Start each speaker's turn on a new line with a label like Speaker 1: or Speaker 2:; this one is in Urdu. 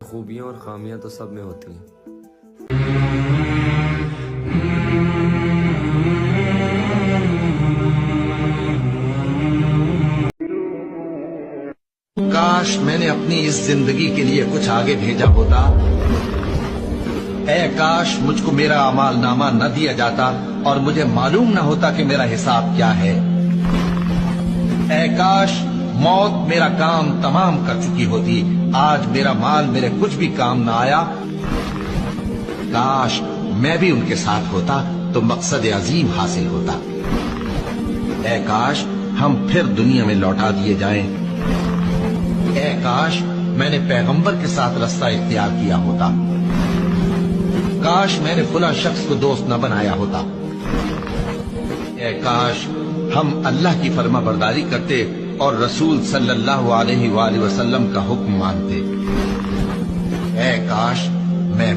Speaker 1: خوبیاں اور خامیاں تو سب میں ہوتی ہیں۔
Speaker 2: کاش میں نے اپنی اس زندگی کے لیے کچھ آگے بھیجا ہوتا۔ اے کاش مجھ کو میرا اعمال نامہ نہ دیا جاتا اور مجھے معلوم نہ ہوتا کہ میرا حساب کیا ہے۔ اے کاش موت میرا کام تمام کر چکی ہوتی، آج میرا مال میرے کچھ بھی کام نہ آیا۔ کاش میں بھی ان کے ساتھ ہوتا تو مقصد عظیم حاصل ہوتا۔ اے کاش ہم پھر دنیا میں لوٹا دیے جائیں۔ اے کاش میں نے پیغمبر کے ساتھ رستہ اختیار کیا ہوتا۔ کاش میں نے فلاں شخص کو دوست نہ بنایا ہوتا۔ اے کاش ہم اللہ کی فرما برداری کرتے اور رسول صلی اللہ علیہ وآلہ وسلم کا حکم مانتے۔ اے کاش میں